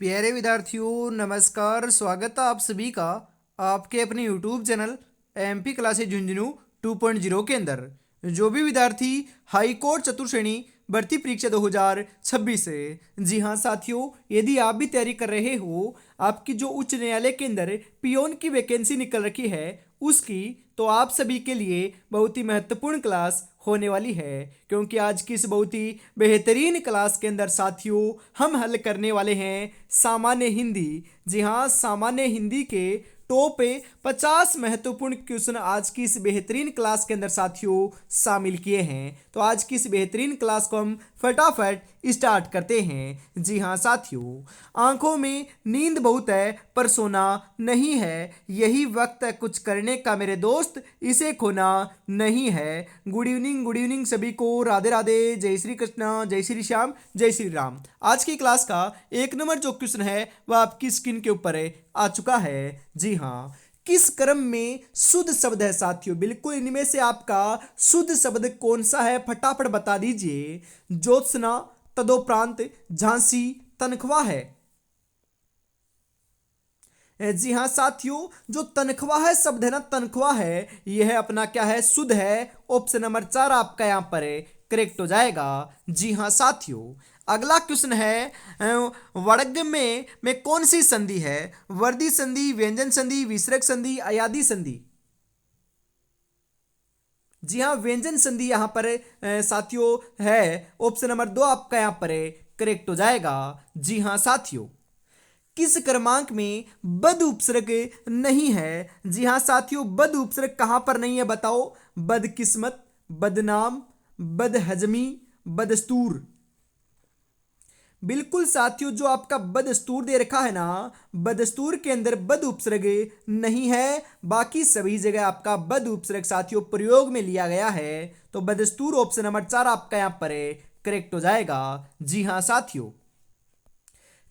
प्यारे विद्यार्थियों नमस्कार। स्वागत है आप सभी का आपके अपने YouTube channel MP classes Jhunjhunu 2.0 के अंदर। जो भी विद्यार्थी हाई कोर्ट चतुर्श्रेणी भर्ती परीक्षा 2026 है, जी हाँ साथियों, यदि आप भी तैयारी कर रहे हो, आपकी जो उच्च न्यायालय के अंदर पियोन की वैकेंसी निकल रखी है उसकी, तो आप सभी के लिए बहुत ही महत्वपूर्ण क्लास होने वाली है। क्योंकि आज की इस बहुत ही बेहतरीन क्लास के अंदर साथियों हम हल करने वाले हैं सामान्य हिंदी। जी हाँ, सामान्य हिंदी के टॉप 50 महत्वपूर्ण क्वेश्चन आज की इस बेहतरीन क्लास के अंदर साथियों शामिल किए हैं। तो आज की इस बेहतरीन क्लास को हम फटाफट स्टार्ट करते हैं। जी हाँ साथियों, आंखों में नींद बहुत है पर सोना नहीं है, यही वक्त है कुछ करने का मेरे दोस्त, इसे खोना नहीं है। गुड इवनिंग सभी को, राधे राधे, जय श्री कृष्ण, जय श्री श्याम, जय श्री राम। आज की क्लास का एक नंबर जो क्वेश्चन है वह आपकी स्क्रीन के ऊपर आ चुका है। जी हाँ, किस क्रम में शुद्ध शब्द है साथियों? बिल्कुल, इनमें से आपका शुद्ध शब्द कौन सा है फटाफट बता दीजिए। ज्योत्सना, तदोपरांत, झांसी, तनख्वाह है। जी हाँ साथियों, जो तनख्वाह है शब्द है ना, तनख्वाह है, यह अपना क्या है, शुद्ध है। ऑप्शन नंबर 4 आपका यहाँ पर करेक्ट हो जाएगा। जी हाँ साथियों, अगला क्वेश्चन है वर्ग में कौन सी संधि है? वर्दी संधि, व्यंजन संधि, विसर्ग संधि, अयादी संधि। जी हाँ, व्यंजन संधि यहाँ पर साथियों है। ऑप्शन नंबर 2 आपका यहाँ पर करेक्ट हो जाएगा। जी हाँ साथियों, किस क्रमांक में बद उपसर्ग नहीं है? जी हाँ साथियों, बद उपसर्ग कहां पर नहीं है बताओ? बदकिस्मत, बदनाम, बदहजमी, बदस्तूर। बिल्कुल साथियों, जो आपका बदस्तूर दे रखा है ना, बदस्तूर के अंदर बद उपसर्ग नहीं है, बाकी सभी जगह आपका बद उपसर्ग साथियों प्रयोग में लिया गया है। तो बदस्तूर ऑप्शन नंबर 4 आपका यहां पर करेक्ट हो जाएगा। जी हाँ साथियों,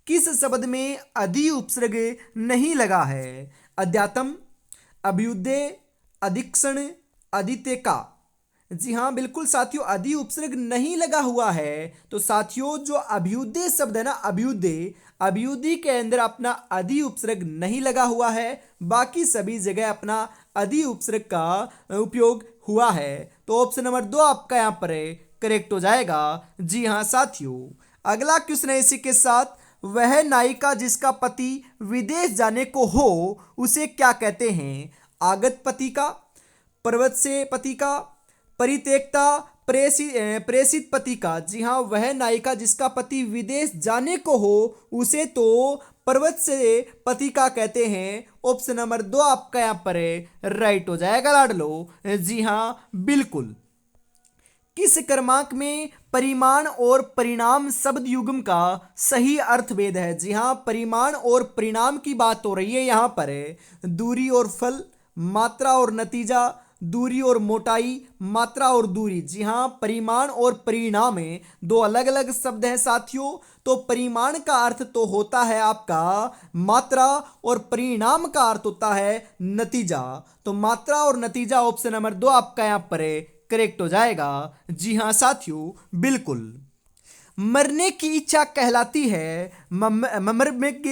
किस शब्द में अधि उपसर्ग नहीं लगा है? अध्यात्म, अभ्युदय, अधिक्षण, आदित्य का। जी हाँ बिल्कुल साथियों, अधि उपसर्ग नहीं लगा हुआ है। तो साथियों, जो अभ्युदय शब्द है ना, अभ्युदय, अभ्युदय के अंदर अपना अधि उपसर्ग नहीं लगा हुआ है, बाकी सभी जगह अपना अधि उपसर्ग का उपयोग हुआ है। तो ऑप्शन नंबर 2 आपका यहाँ पर करेक्ट हो जाएगा। जी हाँ साथियों, अगला क्वेश्चन है इसी के साथ, वह नायिका जिसका पति विदेश जाने को हो उसे क्या कहते हैं? आगत पति का, पर्वत से पति का, परित्यक्ता, प्रेषित पति का। जी हाँ, वह नायिका जिसका पति विदेश जाने को हो उसे तो पर्वत से पति का कहते हैं। ऑप्शन नंबर 2 आपका यहाँ पर राइट हो जाएगा लाडलो। जी हाँ बिल्कुल, किस क्रमांक में परिमाण और परिणाम शब्द युग्म का सही अर्थ भेद है? जी हाँ, परिमाण और परिणाम की बात हो रही है यहाँ पर। दूरी और फल, मात्रा और नतीजा, दूरी और मोटाई, मात्रा और दूरी। जी हाँ, परिमाण और परिणाम में दो अलग अलग शब्द हैं साथियों। तो परिमाण का अर्थ तो होता है आपका मात्रा और परिणाम का अर्थ होता है नतीजा। तो मात्रा और नतीजा ऑप्शन नंबर 2 आपका यहाँ पर करेक्ट हो जाएगा। जी हाँ साथियों बिल्कुल, मरने की इच्छा कहलाती है ममर्मज्ञ,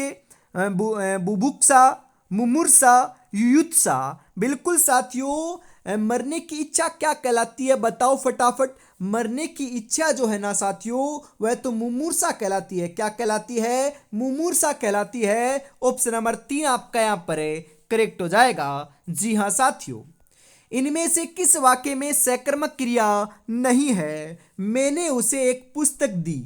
बुभुक्षा, मुमूर्षा, युयुत्सा। बिल्कुल साथियों, मरने की इच्छा क्या कहलाती है बताओ फटाफट? मरने की इच्छा जो है ना साथियों, वह तो मुमूर्षा कहलाती है। क्या कहलाती है? मुमूर्षा कहलाती है। ऑप्शन नंबर 3 आपका यहाँ पर करेक्ट हो जाएगा। जी हाँ साथियों, इनमें से किस वाक्य में सकर्मक क्रिया नहीं है? मैंने उसे एक पुस्तक दी,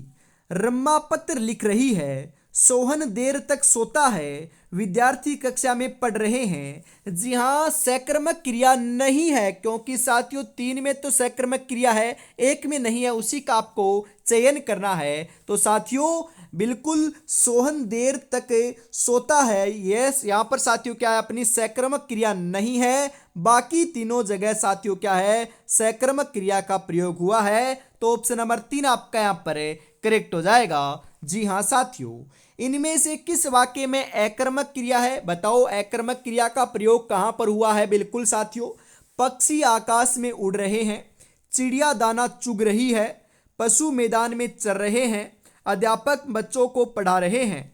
रम्मा पत्र लिख रही है, सोहन देर तक सोता है, विद्यार्थी कक्षा में पढ़ रहे हैं। जी हाँ, सकर्मक क्रिया नहीं है, क्योंकि साथियों 3 में तो सकर्मक क्रिया है, 1 में नहीं है, उसी का आपको चयन करना है। तो साथियों बिल्कुल सोहन देर तक सोता है, यस यहाँ पर साथियों क्या है, अपनी सकर्मक क्रिया नहीं है। बाकी तीनों जगह साथियों क्या है, सकर्मक क्रिया का प्रयोग हुआ है। तो ऑप्शन नंबर 3 आपका यहाँ पर करेक्ट हो जाएगा। जी हाँ साथियों, इनमें से किस वाक्य में अकर्मक क्रिया है बताओ? अकर्मक क्रिया का प्रयोग कहां पर हुआ है? बिल्कुल साथियों, पक्षी आकाश में उड़ रहे हैं, चिड़िया दाना चुग रही है, पशु मैदान में चर रहे हैं, अध्यापक बच्चों को पढ़ा रहे हैं।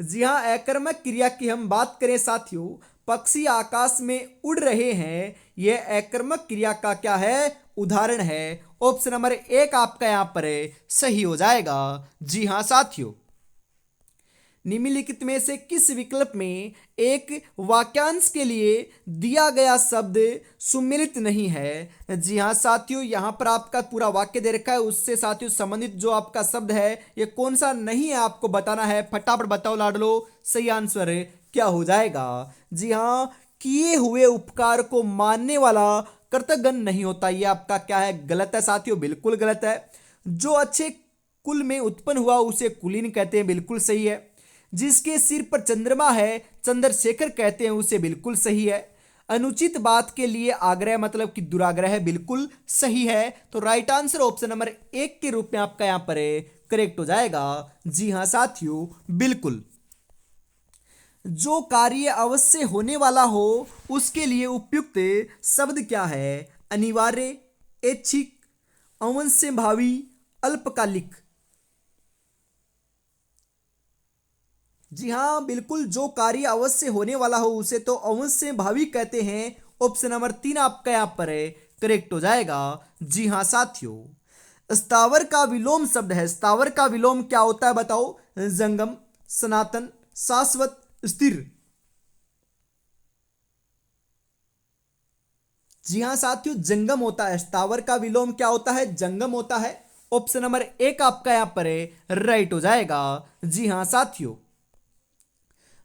जी हाँ, अकर्मक क्रिया की हम बात करें साथियों, पक्षी आकाश में उड़ रहे हैं, यह अकर्मक क्रिया का क्या है, उदाहरण है। ऑप्शन नंबर एक आपका यहाँ पर सही हो जाएगा। जी हाँ साथियों, निम्नलिखित में से किस विकल्प में एक वाक्यांश के लिए दिया गया शब्द सुमेलित नहीं है। जी हाँ साथियों, यहाँ पर आपका पूरा वाक्य दे रखा है, उससे साथियों संबंधित जो आपका शब्द है ये कौन सा नहीं है आपको बताना है। फटाफट बताओ लाडलो, सही आंसर क्या हो जाएगा। जी हाँ, किए हुए उपकार को मानने वाला कृतज्ञ नहीं होता, ये आपका क्या है, गलत है साथियों, बिल्कुल गलत है। जो अच्छे कुल में उत्पन्न हुआ उसे कुलीन कहते हैं, बिल्कुल सही है। जिसके सिर पर चंद्रमा है चंद्रशेखर कहते हैं, उसे बिल्कुल सही है। अनुचित बात के लिए आग्रह मतलब कि दुराग्रह, बिल्कुल सही है। तो राइट आंसर ऑप्शन नंबर एक के रूप में आपका यहां पर करेक्ट हो जाएगा। जी हां साथियों, बिल्कुल। जो कार्य अवश्य होने वाला हो उसके लिए उपयुक्त शब्द क्या है। अनिवार्य, ऐच्छिक, अवश्यभावी, अल्पकालिक। जी हाँ बिल्कुल, जो कार्य अवश्य होने वाला हो उसे तो अवश्य भावी कहते हैं। ऑप्शन नंबर तीन आपका यहाँ पर करेक्ट हो जाएगा। जी हाँ साथियों, स्थावर का विलोम शब्द है, स्थावर का विलोम क्या होता है बताओ। जंगम, सनातन, शाश्वत, स्थिर। जी हाँ साथियों, जंगम होता है। स्थावर का विलोम क्या होता है, जंगम होता है। ऑप्शन नंबर एक आपका यहाँ पर राइट हो जाएगा। जी हाँ साथियों,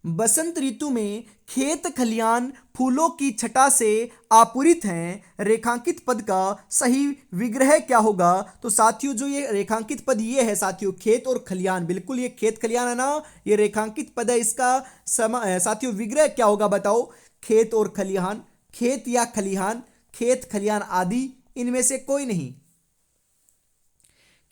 बसंत ऋतु में खेत खलियान फूलों की छटा से आपूरित हैं। रेखांकित पद का सही विग्रह क्या होगा। तो साथियों जो ये रेखांकित पद ये है साथियों, खेत और खलियान, बिल्कुल ये खेत खलियान है ना, ये रेखांकित पद है। इसका साथियों विग्रह क्या होगा बताओ। खेत और खलिहान, खेत या खलिहान, खेत खलिहान आदि, इनमें से कोई नहीं।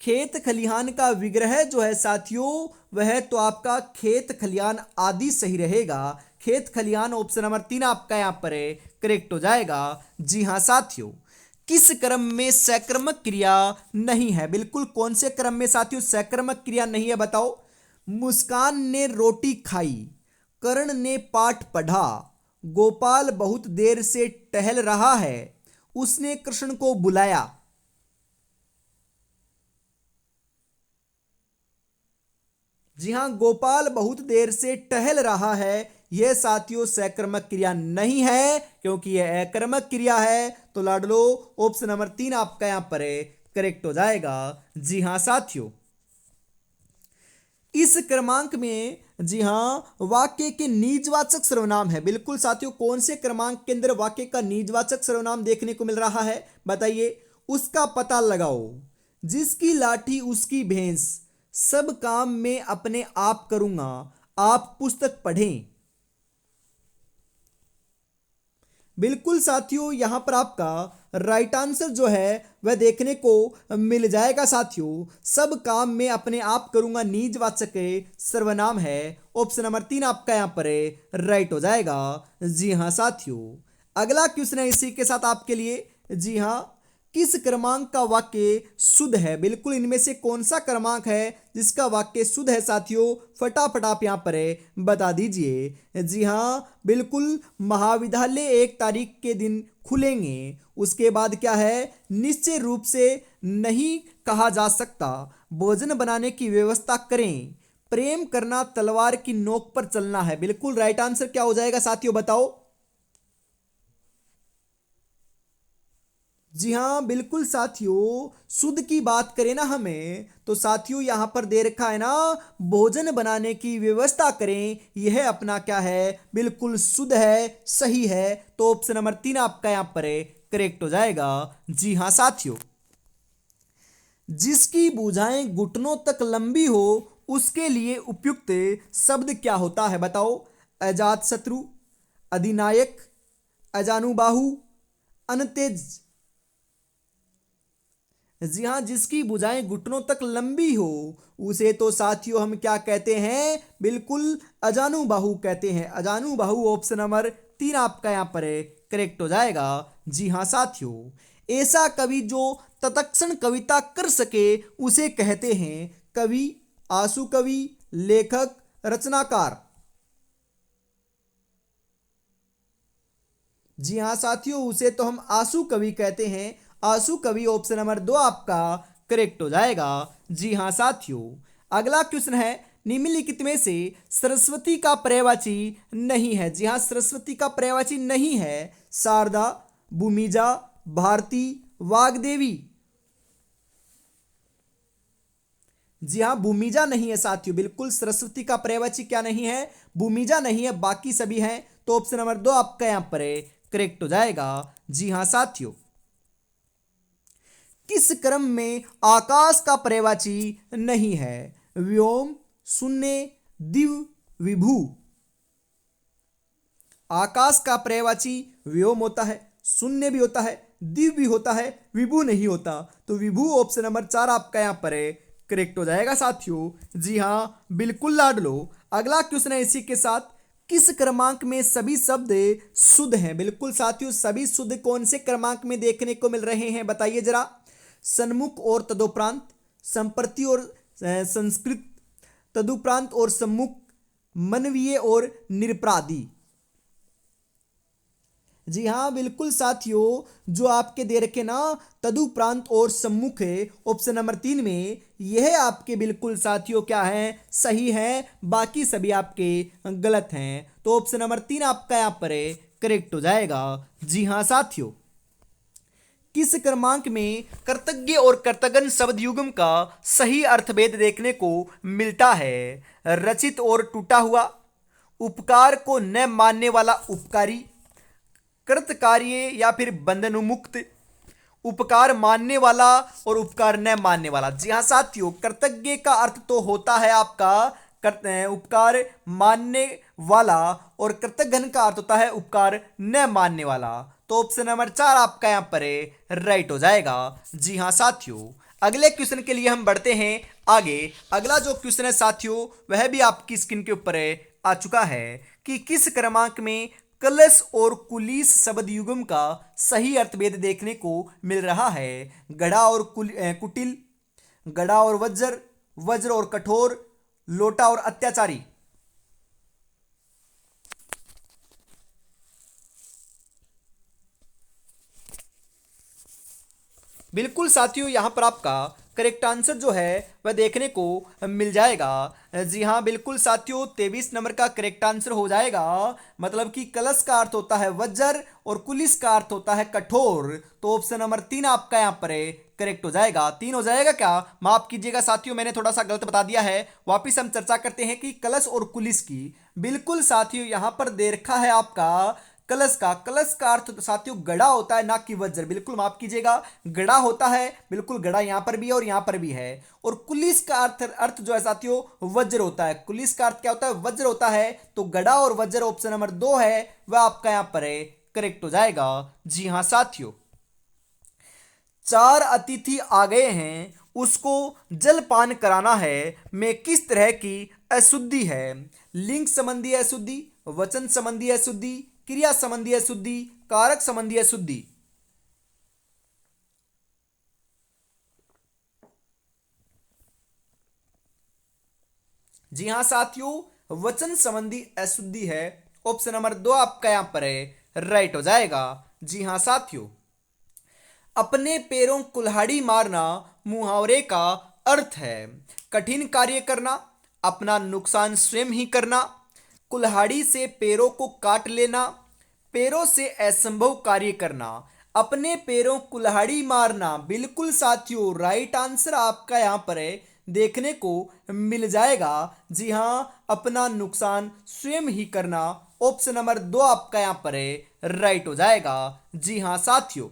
खेत खलिहान का विग्रह जो है साथियों वह तो आपका खेत खलिहान आदि सही रहेगा। खेत खलिहान ऑप्शन नंबर तीन आपका यहां पर करेक्ट हो जाएगा। जी हां साथियों, किस क्रम में सकर्मक क्रिया नहीं है। बिल्कुल, कौन से क्रम में साथियों सकर्मक क्रिया नहीं है बताओ। मुस्कान ने रोटी खाई, कर्ण ने पाठ पढ़ा, गोपाल बहुत देर से टहल रहा है, उसने कृष्ण को बुलाया। जी हाँ, गोपाल बहुत देर से टहल रहा है, यह साथियों सकर्मक क्रिया नहीं है क्योंकि यह अकर्मक क्रिया है। तो लाडलो ऑप्शन नंबर तीन आपका यहां पर करेक्ट हो जाएगा। जी हाँ साथियों, इस क्रमांक में जी हाँ वाक्य के निजवाचक सर्वनाम है। बिल्कुल साथियों, कौन से क्रमांक के अंदर वाक्य का निजवाचक सर्वनाम देखने को मिल रहा है बताइए। उसका पता लगाओ, जिसकी लाठी उसकी भैंस, सब काम मैं अपने आप करूंगा, आप पुस्तक पढ़ें। बिल्कुल साथियों, यहां पर आपका राइट आंसर जो है वह देखने को मिल जाएगा साथियों। सब काम मैं अपने आप करूंगा निजवाचक सर्वनाम है। ऑप्शन नंबर तीन आपका यहां पर राइट हो जाएगा। जी हां साथियों, अगला क्वेश्चन है इसी के साथ आपके लिए। जी हां, किस क्रमांक का वाक्य शुद्ध है। बिल्कुल, इनमें से कौन सा क्रमांक है जिसका वाक्य शुद्ध है साथियों, फटाफट आप यहां पर बता दीजिए। जी हाँ बिल्कुल, महाविद्यालय एक तारीख के दिन खुलेंगे। उसके बाद क्या है, निश्चय रूप से नहीं कहा जा सकता, भोजन बनाने की व्यवस्था करें, प्रेम करना तलवार की नोक पर चलना है। बिल्कुल राइट आंसर क्या हो जाएगा साथियों बताओ। जी हाँ बिल्कुल साथियों, शुद्ध की बात करें ना हमें तो साथियों यहां पर दे रखा है ना, भोजन बनाने की व्यवस्था करें, यह अपना क्या है, बिल्कुल शुद्ध है, सही है। तो ऑप्शन नंबर तीन आपका यहां पर करेक्ट हो जाएगा। जी हाँ साथियों, जिसकी भुजाएं घुटनों तक लंबी हो उसके लिए उपयुक्त शब्द क्या होता है बताओ। अजात शत्रु, अधिनायक, अजानुबाहु, अनतेज। जी हाँ, जिसकी भुजाएं घुटनों तक लंबी हो उसे तो साथियों हम क्या कहते हैं, बिल्कुल अजानुबाहु कहते हैं। अजानुबाहु ऑप्शन नंबर तीन आपका यहाँ पर करेक्ट हो जाएगा। जी हाँ साथियों, ऐसा कवि जो तत्क्षण कविता कर सके उसे कहते हैं कवि, आशु कवि, लेखक, रचनाकार। जी हाँ साथियों, उसे तो हम आंसू कवि कहते हैं। आंसू कवि ऑप्शन नंबर 2 आपका करेक्ट हो जाएगा। जी हाँ साथियों, अगला क्वेश्चन है, निम्नलिखित में से सरस्वती का पर्यायवाची नहीं है। जी हाँ, सरस्वती का पर्यायवाची नहीं है। शारदा, भूमिजा, भारती, वाग्देवी। जी हाँ, भूमिजा नहीं है साथियों, बिल्कुल सरस्वती का पर्यायवाची क्या नहीं है, भूमिजा नहीं है, बाकी सभी हैं। तो ऑप्शन नंबर 2 आपका यहां पर करेक्ट हो जाएगा। जी हाँ साथियों, किस क्रम में आकाश का पर्यायवाची नहीं है? व्योम, शून्य, दिव, विभू। आकाश का पर्यायवाची व्योम होता है, शून्य भी होता है, दिव भी होता है, विभू नहीं होता। तो विभू ऑप्शन नंबर 4 आपका यहां पर करेक्ट हो जाएगा साथियों। जी हाँ, बिल्कुल लाडलो। अगला क्वेश्चन है इसी के साथ, किस क्रमांक में सभी शब्द शुद्ध हैं? बिल्कुल साथियों, सभी शुद्ध कौन से क्रमांक में देखने को मिल रहे हैं, बताइए जरा। सन्मुख और तदुपरांत, संप्रति और संस्कृत, तदुपरांत और सम्मुख, मनवीय और निरपराधी। जी हाँ बिल्कुल साथियों, जो आपके दे रखे ना तदुपरांत और सम्मुख है ऑप्शन नंबर 3 में, यह आपके बिल्कुल साथियों क्या है, सही है, बाकी सभी आपके गलत हैं। तो ऑप्शन नंबर 3 आपका यहाँ पर करेक्ट हो जाएगा। जी हाँ साथियों, किस क्रमांक में कृतज्ञ और कृतघ्न शब्द युग्म का सही अर्थभेद देखने को मिलता है? रचित और टूटा हुआ, उपकार को न मानने वाला उपकारी, कृतकार्य या फिर बंधनुमुक्त, उपकार मानने वाला और उपकार न मानने वाला। जी हाँ साथियों, कृतज्ञ का अर्थ तो होता है आपका उपकार मानने वाला, और कृतघ्न का अर्थ होता है उपकार न मानने वाला। तो ऑप्शन नंबर 4 आपका यहां पर राइट हो जाएगा। जी हाँ साथियों, अगले क्वेश्चन के लिए हम बढ़ते हैं आगे। अगला जो क्वेश्चन है साथियों, वह भी आपकी स्क्रीन के ऊपर आ चुका है कि किस क्रमांक में कलश और कुलीस शब्द युग्म का सही अर्थभेद देखने को मिल रहा है? गड़ा और कुटिल, गड़ा और वज्र, वज्र और कठोर, लोटा और अत्याचारी। बिल्कुल साथियों, यहां पर आपका करेक्ट आंसर जो है वह देखने को मिल जाएगा। जी हाँ बिल्कुल साथियों, 23 नंबर का करेक्ट आंसर हो जाएगा। मतलब कि कलश का अर्थ होता है वज्र और कुलिस का अर्थ होता है कठोर। तो ऑप्शन नंबर 3 आपका यहाँ पर करेक्ट हो जाएगा। 3 हो जाएगा क्या, माफ कीजिएगा साथियों, मैंने थोड़ा सा गलत बता दिया है। वापिस हम चर्चा करते हैं कि कलश और कुलिस की। बिल्कुल साथियों, यहां पर दे रखा है आपका कलश का अर्थ साथियों गड़ा होता है, ना कि वज्र। बिल्कुल माफ कीजिएगा, गड़ा होता है, बिल्कुल गड़ा यहां पर भी है और यहां पर भी है। और कुलिस का अर्थ जो है साथियों वज्र होता है। कुलिस का अर्थ क्या होता है, वज्र होता है। तो गड़ा और वज्र ऑप्शन नंबर 2 है वह आपका यहां पर है करेक्ट हो जाएगा। जी हां साथियों, 4 अतिथि आ गए हैं, उसको जलपान कराना है, में किस तरह की अशुद्धि है? लिंग संबंधी अशुद्धि, वचन संबंधी अशुद्धि, क्रिया संबंधी अशुद्धि, कारक संबंधी अशुद्धि। जी हां साथियों, वचन संबंधी अशुद्धि है। ऑप्शन नंबर 2 आपका यहां पर है राइट हो जाएगा। जी हां साथियों, अपने पैरों कुल्हाड़ी मारना मुहावरे का अर्थ है कठिन कार्य करना, अपना नुकसान स्वयं ही करना, कुल्हाड़ी से पैरों को काट लेना, पैरों से असंभव कार्य करना। अपने पैरों कुल्हाड़ी मारना, बिल्कुल साथियों राइट आंसर आपका यहां पर है देखने को मिल जाएगा। जी हां, अपना नुकसान स्वयं ही करना ऑप्शन नंबर 2 आपका यहां पर है राइट हो जाएगा। जी हां साथियों,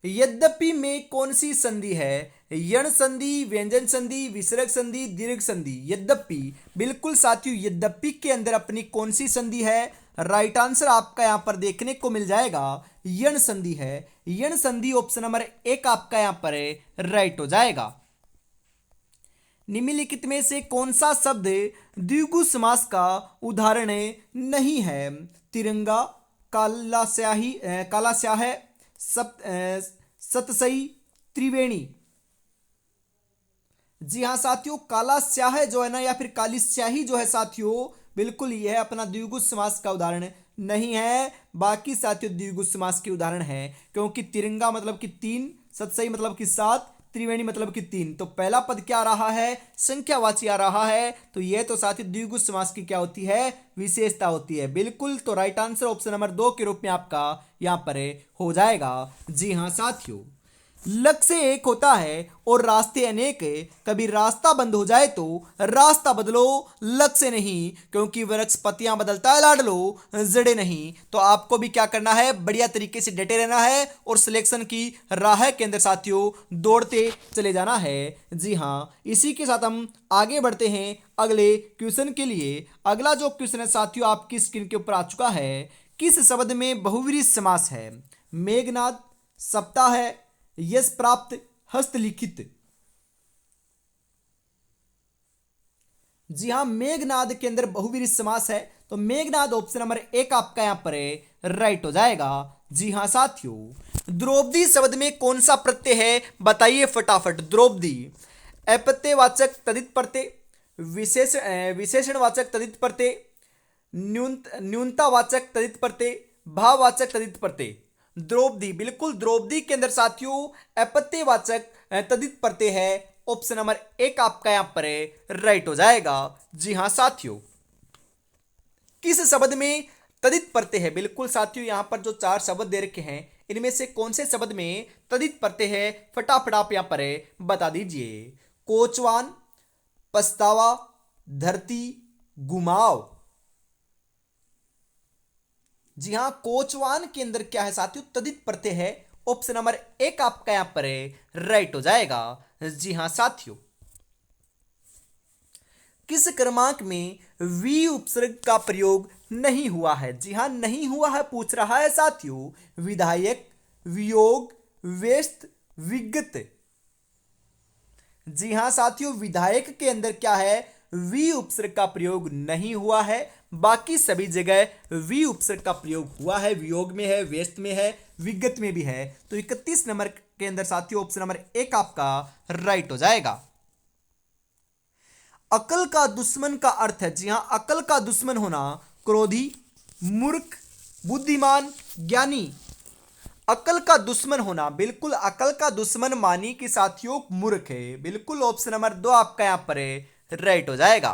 यद्यपि में कौन सी संधि है? यण संधि, व्यंजन संधि, विसर्ग संधि, दीर्घ संधि। यद्यपि, बिल्कुल साथियों यद्यपि के अंदर अपनी कौन सी संधि है? राइट आंसर आपका यहां पर देखने को मिल जाएगा यण संधि है। यण संधि ऑप्शन नंबर 1 आपका यहां पर है राइट हो जाएगा। निम्नलिखित में से कौन सा शब्द द्विगु समास का उदाहरण नहीं है? तिरंगा, काला स्याही, काला स्याह, सतसई, त्रिवेणी। जी हाँ साथियों, काला स्याह जो है ना या फिर काली स्याही जो है साथियों, बिल्कुल ये है अपना द्विगुण समास का उदाहरण नहीं है। बाकी साथियों द्विगुण समास के उदाहरण है, क्योंकि तिरंगा मतलब कि तीन, सतसई मतलब कि सात, त्रिवेणी मतलब कि तीन। तो पहला पद क्या आ रहा है, संख्यावाची आ रहा है। तो ये तो साथियों द्विगुण समास की क्या होती है, विशेषता होती है। बिल्कुल, तो राइट आंसर ऑप्शन नंबर 2 के रूप में आपका यहाँ पर हो जाएगा। जी हाँ साथियों, लक्ष्य एक होता है और रास्ते अनेक है। कभी रास्ता बंद हो जाए तो रास्ता बदलो, लक्ष्य नहीं, क्योंकि वृक्ष पत्तियां बदलता है लाडलो, जड़े नहीं। तो आपको भी क्या करना है, बढ़िया तरीके से डटे रहना है और सिलेक्शन की राह के अंदर साथियों दौड़ते चले जाना है। जी हाँ, इसी के साथ हम आगे बढ़ते हैं अगले क्वेश्चन के लिए। अगला जो क्वेश्चन है साथियों आपकी स्क्रीन के ऊपर आ चुका है। किस शब्द में बहुव्रीहि समास है? मेघनाद, सप्ताह है, यश प्राप्त, हस्तलिखित। जी हाँ, मेघनाद के अंदर बहुव्रीहि समास है, तो मेघनाद ऑप्शन नंबर 1 आपका यहां पर राइट हो जाएगा। जी हाँ साथियों, द्रौपदी शब्द में कौन सा प्रत्यय है, बताइए फटाफट। द्रौपदी अप्रत्ययवाचक तदित प्रत्यय, विशेषणवाचक तदित प्रत्यय, न्यूनतावाचक तदित प्रत्यय, भाववाचक तदित प्रत्यय। द्रौपदी, बिल्कुल द्रौपदी के अंदर साथियों अपत्यवाचक तदित प्रत्यय है। ऑप्शन नंबर 1 आपका यहां पर राइट हो जाएगा। जी हां साथियों, किस शब्द में तदित प्रत्यय है? बिल्कुल साथियों, यहां पर जो चार शब्द दे रखे हैं इनमें से कौन से शब्द में तदित प्रत्यय है, फटाफट आप यहां पर बता दीजिए। कोचवान, पछतावा, धरती, घुमाव। जी हाँ, कोचवान के अंदर क्या है साथियों, तदित प्रत्यय है। ऑप्शन नंबर 1 आपका यहां पर राइट हो जाएगा। जी हाँ साथियों, किस क्रमांक में वी उपसर्ग का प्रयोग नहीं हुआ है? जी हाँ, नहीं हुआ है पूछ रहा है साथियों। विधायक, वियोग, व्यस्त, विगत। जी हाँ साथियों, विधायक के अंदर क्या है, वी उपसर्ग का प्रयोग नहीं हुआ है। बाकी सभी जगह वी उपसर्ग का प्रयोग हुआ है। वियोग में है, व्यस्त में है, विगत में भी है। तो 31 नंबर के अंदर साथियों ऑप्शन नंबर 1 आपका राइट हो जाएगा। अकल का दुश्मन का अर्थ है, जी हां, अकल का दुश्मन होना क्रोधी, मूर्ख, बुद्धिमान, ज्ञानी। अकल का दुश्मन होना, बिल्कुल अकल का दुश्मन मानी कि साथियों मूर्ख है। बिल्कुल ऑप्शन नंबर 2 आपका यहां पर राइट हो जाएगा।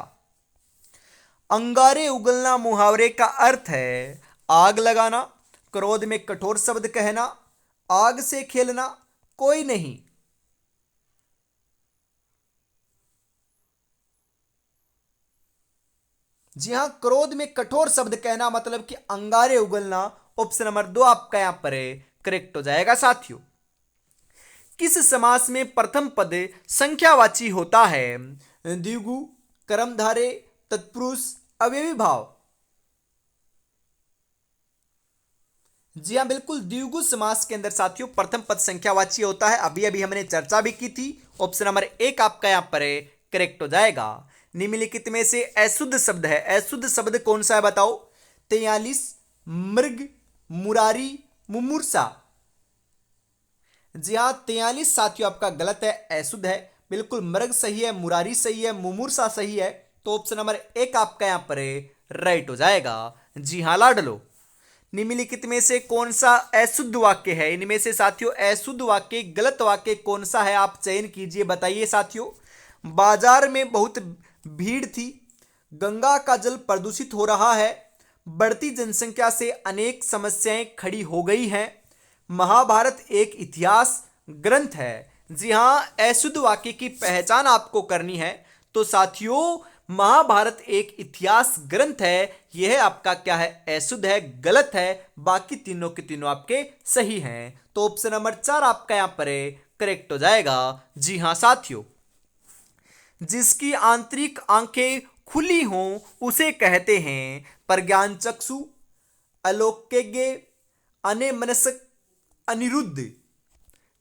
अंगारे उगलना मुहावरे का अर्थ है आग लगाना, क्रोध में कठोर शब्द कहना, आग से खेलना, कोई नहीं। जी हां, क्रोध में कठोर शब्द कहना मतलब कि अंगारे उगलना। ऑप्शन नंबर 2 आपका यहां पर करेक्ट हो जाएगा साथियों। किस समास में प्रथम पद संख्यावाची होता है? द्विगु, कर्मधारय, तत्पुरुष, अव्ययी भाव। जी हाँ, बिल्कुल द्विगु समास के अंदर साथियों प्रथम पद संख्यावाची होता है। अभी अभी हमने चर्चा भी की थी। ऑप्शन नंबर 1 आपका यहां पर करेक्ट हो जाएगा। निम्नलिखित में से अशुद्ध शब्द है, अशुद्ध शब्द कौन सा है बताओ। 43, मृग, मुरारी, मुमूर्षा। जी हाँ, 43 साथियों आपका गलत है, अशुद्ध है। बिल्कुल मृग सही है, मुरारी सही है, मुमूर्षा सही है। तो ऑप्शन नंबर 1 आपका यहां पर राइट हो जाएगा। जी हाँ लाडलो, निम्नलिखित में से कौन सा अशुद्ध वाक्य है? इनमें से साथियों अशुद्ध वाक्य, गलत वाक्य कौन सा है, आप चयन कीजिए, बताइए साथियों। बाजार में बहुत भीड़ थी, गंगा का जल प्रदूषित हो रहा है, बढ़ती जनसंख्या से अनेक समस्याएं खड़ी हो गई हैं, महाभारत एक इतिहास ग्रंथ है। जी हां, अशुद्ध वाक्य की पहचान आपको करनी है। तो साथियों महाभारत एक इतिहास ग्रंथ है, यह आपका क्या है, अशुद्ध है, गलत है। बाकी तीनों के तीनों आपके सही हैं। तो ऑप्शन नंबर 4 आपका यहां पर करेक्ट हो जाएगा। जी हां साथियों, जिसकी आंतरिक आंखें खुली हों उसे कहते हैं प्रज्ञान चक्षु, अलोकज्ञ, अनेमनस्क, अनिरुद्ध।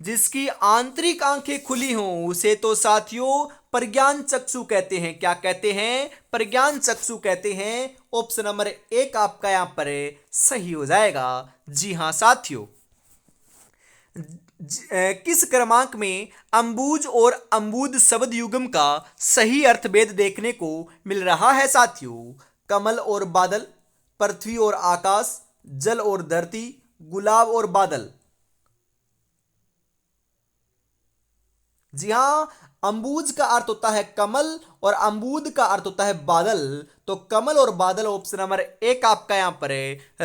जिसकी आंतरिक आंखें खुली हों उसे तो साथियों प्रज्ञान चक्षु कहते हैं। क्या कहते हैं, प्रज्ञान चक्षु कहते हैं। ऑप्शन नंबर 1 आपका यहां पर सही हो जाएगा। जी हां साथियों, किस क्रमांक में अंबुज और अंबुद शब्द युग्म का सही अर्थभेद देखने को मिल रहा है साथियों? कमल और बादल, पृथ्वी और आकाश, जल और धरती, गुलाब और बादल। जी हाँ, अंबुज का अर्थ होता है कमल और अंबुद का अर्थ होता है बादल। तो कमल और बादल ऑप्शन नंबर एक आपका यहां पर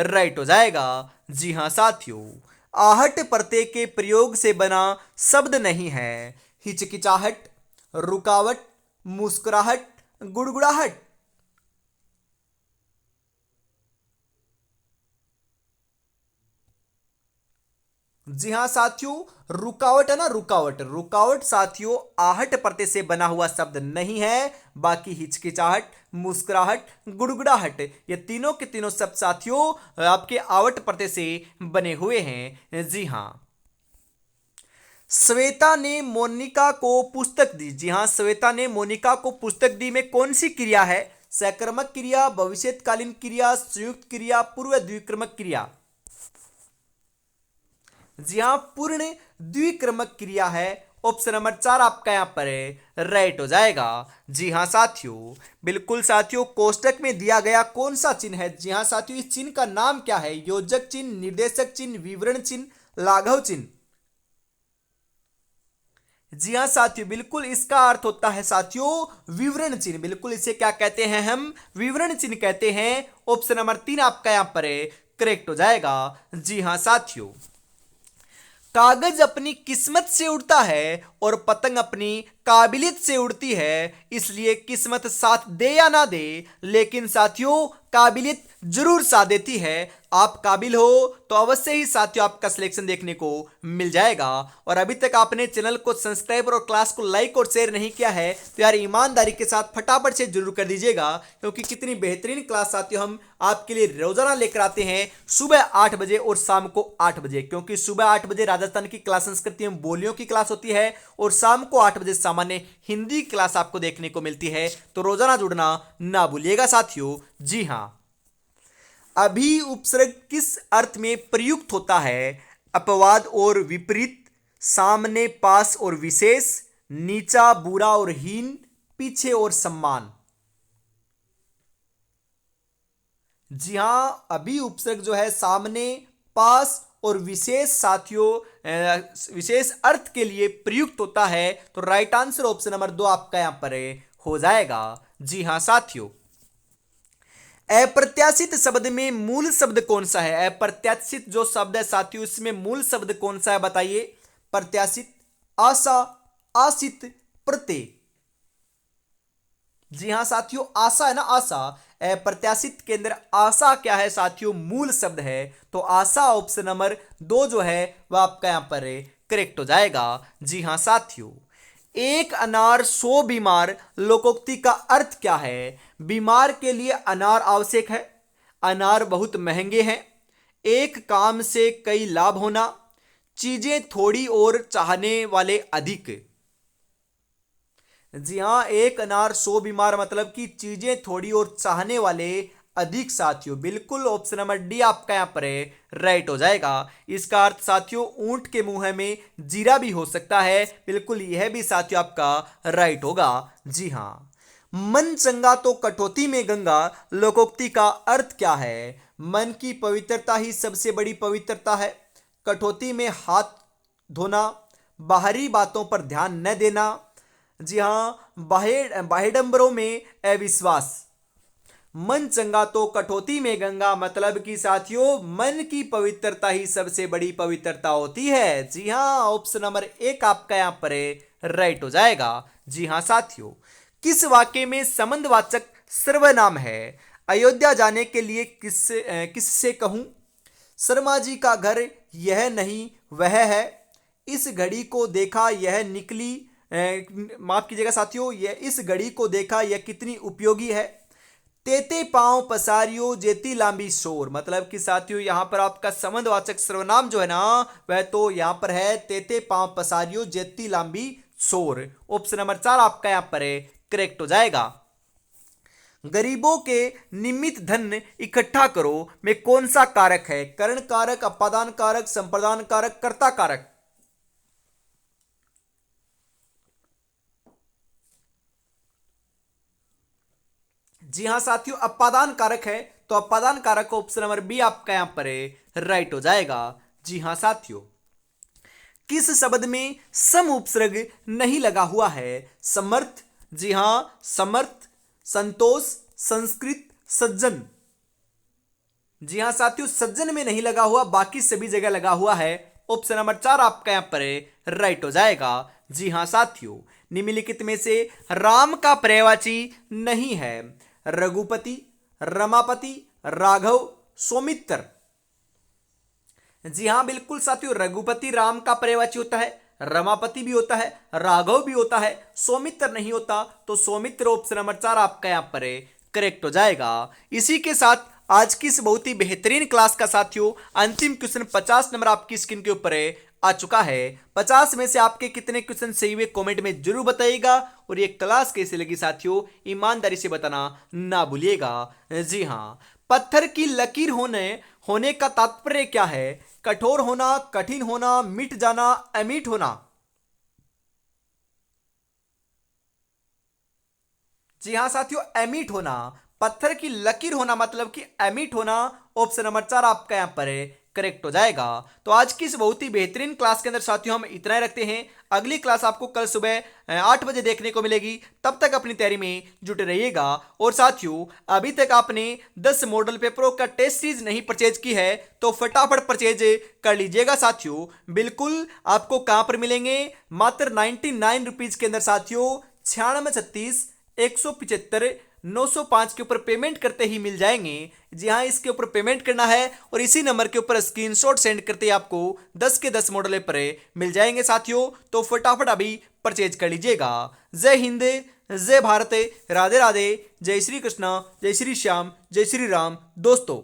राइट हो जाएगा। जी हाँ साथियों, आहट प्रत्यय के प्रयोग से बना शब्द नहीं है। हिचकिचाहट, रुकावट, मुस्कुराहट, गुड़गुड़ाहट। जी हाँ साथियों, रुकावट है ना, रुकावट। रुकावट साथियों आहट प्रत्यय से बना हुआ शब्द नहीं है। बाकी हिचकिचाहट, मुस्कुराहट, गुड़गुड़ाहट ये तीनों के तीनों शब्द साथियों आपके आवट प्रत्यय से बने हुए हैं। जी हाँ। श्वेता ने मोनिका को पुस्तक दी। जी हाँ, श्वेता ने मोनिका को पुस्तक दी में कौन सी क्रिया है? सकर्मक क्रिया, भविष्यकालीन क्रिया, संयुक्त क्रिया, पूर्व द्विक्रमक क्रिया। जी हाँ, पूर्ण द्विक्रमक क्रिया है। ऑप्शन नंबर 4 आपका यहां पर राइट हो जाएगा। जी हाँ साथियों, बिल्कुल साथियों, कोष्टक में दिया गया कौन सा चिन्ह है? जी हाँ साथियों, इस चिन्ह का नाम क्या है? योजक चिन्ह, निर्देशक चिन्ह, विवरण चिन्ह, लाघव चिन्ह। जी हाँ साथियों, बिल्कुल इसका अर्थ होता है साथियों विवरण चिन्ह। बिल्कुल इसे क्या कहते हैं? हम विवरण चिन्ह कहते हैं। ऑप्शन नंबर 3 आपका यहां पर करेक्ट हो जाएगा। जी हाँ साथियों, कागज अपनी किस्मत से उड़ता है और पतंग अपनी काबिलियत से उड़ती है। इसलिए किस्मत साथ दे या ना दे, लेकिन साथियों काबिलियत जरूर साथ देती है। आप काबिल हो तो अवश्य ही साथियों आपका सिलेक्शन देखने को मिल जाएगा। और अभी तक आपने चैनल को सब्सक्राइब और क्लास को लाइक और शेयर नहीं किया है तो यार ईमानदारी के साथ फटाफट से जरूर कर दीजिएगा, क्योंकि कितनी बेहतरीन क्लास साथियों हम आपके लिए रोजाना लेकर आते हैं सुबह 8 बजे और शाम को 8 बजे। क्योंकि सुबह 8 बजे राजस्थान की क्लास संस्कृति एवं बोलियों की क्लास होती है और शाम को 8 बजे सामान्य हिंदी क्लास आपको देखने को मिलती है। तो रोजाना जुड़ना ना भूलिएगा साथियों। जी हाँ, अभी उपसर्ग किस अर्थ में प्रयुक्त होता है? अपवाद और विपरीत, सामने, पास और विशेष, नीचा, बुरा और हीन, पीछे और सम्मान। जी हाँ, अभी उपसर्ग जो है सामने, पास और विशेष साथियों विशेष अर्थ के लिए प्रयुक्त होता है। तो राइट आंसर ऑप्शन नंबर 2 आपका यहां पर हो जाएगा। जी हाँ साथियों, अप्रत्याशित शब्द में मूल शब्द कौन सा है? अप्रत्याशित जो शब्द है साथियों इसमें मूल शब्द कौन सा है बताइए? प्रत्याशित, आशा, आशित, प्रत्यय। जी हाँ साथियों, आशा है ना, आशा। अप्रत्याशित के अंदर आशा क्या है साथियों? मूल शब्द है। तो आशा ऑप्शन नंबर 2 जो है वह आपका यहां पर करेक्ट हो जाएगा। जी हाँ साथियों, एक अनार 100 बीमार लोकोक्ति का अर्थ क्या है? बीमार के लिए अनार आवश्यक है, अनार बहुत महंगे हैं, एक काम से कई लाभ होना, चीजें थोड़ी और चाहने वाले अधिक। जी हाँ, एक अनार 100 बीमार मतलब कि चीजें थोड़ी और चाहने वाले अधिक साथियों। बिल्कुल ऑप्शन नंबर डी आपका यहां पर राइट हो जाएगा। इसका अर्थ साथियों ऊंट के मुंह में जीरा भी हो सकता है। बिल्कुल यह भी साथियों आपका राइट होगा। जी हाँ, मन चंगा तो कटौती में गंगा लोकोक्ति का अर्थ क्या है? मन की पवित्रता ही सबसे बड़ी पवित्रता है, कटौती में हाथ धोना, बाहरी बातों पर ध्यान न देना। जी हाँ, बाह्यडंबरों में अविश्वास। मन चंगा तो कटौती में गंगा मतलब कि साथियों मन की पवित्रता ही सबसे बड़ी पवित्रता होती है। जी हाँ, ऑप्शन नंबर 1 आपका यहां पर राइट हो जाएगा। जी हाँ साथियों, किस वाक्य में संबंधवाचक सर्वनाम है? अयोध्या जाने के लिए किससे कहूं? शर्मा जी का घर यह नहीं वह है, इस घड़ी को देखा यह निकली माफ कीजिएगा साथियों, यह इस घड़ी को देखा यह कितनी उपयोगी है। तेते पांव पसारियो जेती लांबी शोर मतलब कि साथियों यहां पर आपका संबंधवाचक सर्वनाम जो है ना वह तो यहां पर है तेते पांव पसारियो जेती लांबी शोर। ऑप्शन नंबर 4 आपका यहां पर करेक्ट हो जाएगा। गरीबों के निमित्त धन इकट्ठा करो में कौन सा कारक है? करण कारक, अपादान कारक, संप्रदान कारक, कर्ता कारक। जी हाँ साथियों, अपादान कारक है, तो अपादान कारक ऑप्शन नंबर बी आपका यहां पर राइट हो जाएगा। जी हाँ साथियों, किस शब्द में सम उपसर्ग नहीं लगा हुआ है? समर्थ, जी हां समर्थ, संतोष, संस्कृत, सज्जन। जी हां साथियों, सज्जन में नहीं लगा हुआ, बाकी सभी जगह लगा हुआ है। ऑप्शन नंबर 4 आपका यहां पर राइट हो जाएगा। जी हां साथियों, निम्नलिखित में से राम का पर्यायवाची नहीं है? रघुपति, रमापति, राघव, सौमित्र। जी हां बिल्कुल साथियों, रघुपति राम का पर्यायवाची होता है, रमापति भी होता है, राघव भी होता है, सौमित्र नहीं होता, तो सौमित्र ऑप्शन नंबर 4 आपका यहां पर करेक्ट हो जाएगा। इसी के साथ आज की इस बहुत ही बेहतरीन क्लास का साथियों अंतिम क्वेश्चन 50 नंबर आपकी स्क्रीन के ऊपर आ चुका है। 50 में से आपके कितने क्वेश्चन सही हुए कमेंट में जरूर बताइएगा, और ये क्लास कैसे लगी साथियों ईमानदारी से बताना ना भूलिएगा। जी हाँ, पत्थर की लकीर होने का तात्पर्य क्या है? कठोर होना, कठिन होना, मिट जाना, अमीट होना। जी हां साथियों, एमिट होना। पत्थर की लकीर होना मतलब कि एमिट होना। ऑप्शन नंबर 4 आपका यहां पर करेक्ट हो जाएगा। तो आज की इस बहुत ही बेहतरीन क्लास के अंदर साथियों हम इतना ही रखते हैं। अगली क्लास आपको कल सुबह 8 बजे देखने को मिलेगी। तब तक अपनी तैयारी में जुटे रहिएगा। और साथियों, अभी तक आपने 10 मॉडल पेपरों का टेस्ट सीरीज नहीं परचेज की है तो फटाफट परचेज कर लीजिएगा साथियों। बिल्कुल आपको कहां पर मिलेंगे? मात्र 99 रुपीज के अंदर साथियों। 9636 175 905 के ऊपर पेमेंट करते ही मिल जाएंगे। जी हाँ, इसके ऊपर पेमेंट करना है और इसी नंबर के ऊपर स्क्रीनशॉट सेंड करते ही आपको 10 के 10 मॉडल पर मिल जाएंगे साथियों। तो फटाफट अभी परचेज कर लीजिएगा। जय हिंद, जय भारत, राधे राधे, जय श्री कृष्णा, जय श्री श्याम, जय श्री राम दोस्तों।